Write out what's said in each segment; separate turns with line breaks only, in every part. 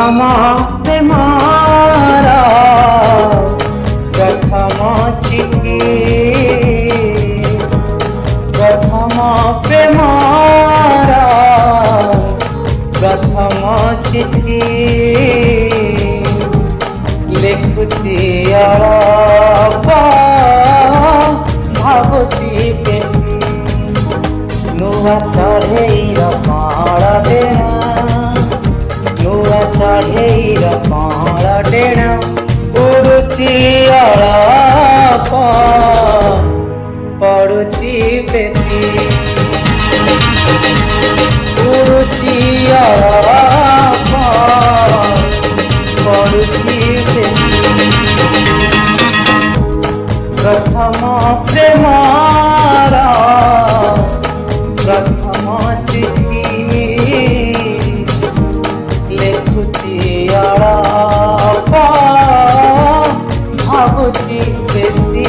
प्रथम प्रेमर प्रथम चिठी प्रथम प्रेमर प्रथम चिठी लिखुची अळप भावुची बेसी नुआ चढ़ेईर कण डेणा नुआ चढ़ेईर कण डेणा उड़ुची अळप पड़ुची बेसी उड़ुची अळप पड़ुची बेसी प्रथम प्रेमर प्रथम चिठी लिखुची अळप भावुची बेसी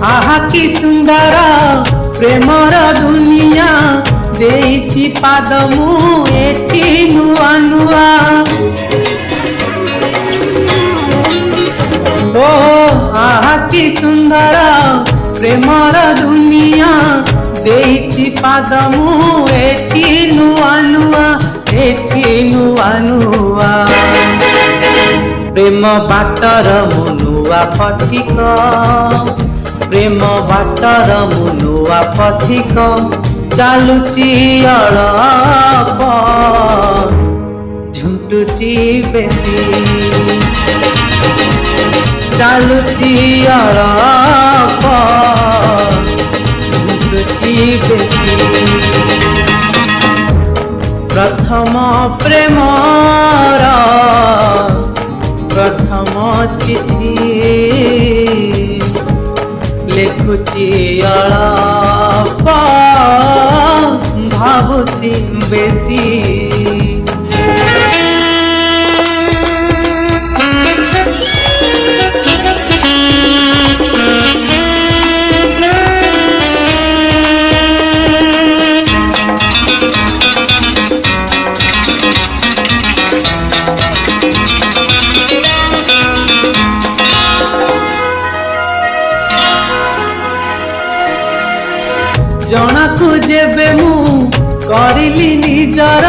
आहा की सुंदर प्रेमर दुनिया देइछि पाद मु एठी नुआ नुआ ओ आहा की सुंदर प्रेमर दुनिया देइछि पाद मु एठी नुआ नुआ एठी नुआ नुआ प्रेम बाटर मु नुआ पथिक प्रेम बाटर मु नुआ पथिक चालुची अळप झुंटुची बेसी चालुची अळप झुंटुची बेसी प्रथम प्रेमर प्रथम चिठी लिखुची अळप भावुची बेसी जनकु जेबे मु करिली निजर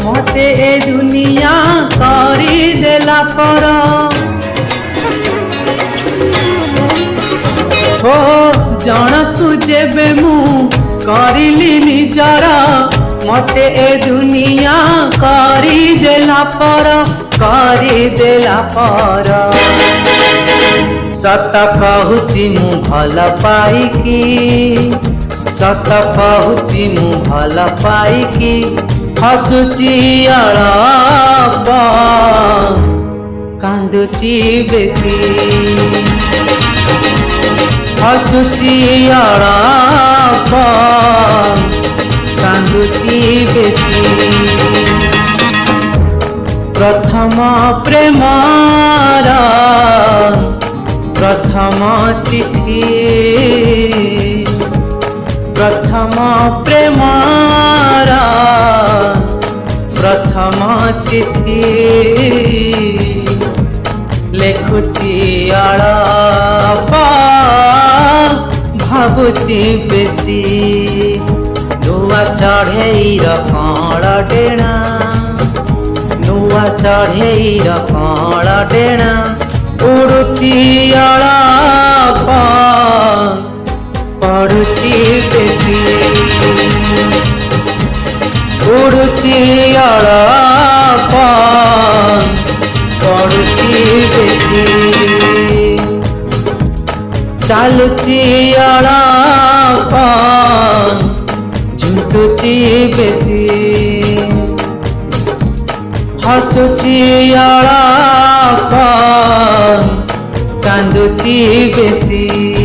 मते ए दुनिया करी देला पर हो जनकु जेबे मु करिली निजर मते ए दुनिया करी देला पर सत कहूची मु भल पाइकी सत कहूची मु भल पाइकी हसुची अळप कांदुची बेसी हसुची अळप कांदुची बेसी प्रथम प्रेमर प्रथम चिठी प्रथम प्रेमर प्रथम चिठी लिखुची अळप भावुची बेसी नुआ चढ़ेईर कण डेणा नुआ चढ़ेईर कण डेणा उड़ुची अळप पड़ुची बेसी उड़ुची अळप पड़ुची बेसी चालुची अळप झुंटुची बेसी हसुची अळप କାନ୍ଦୁଛି ବେଶୀ।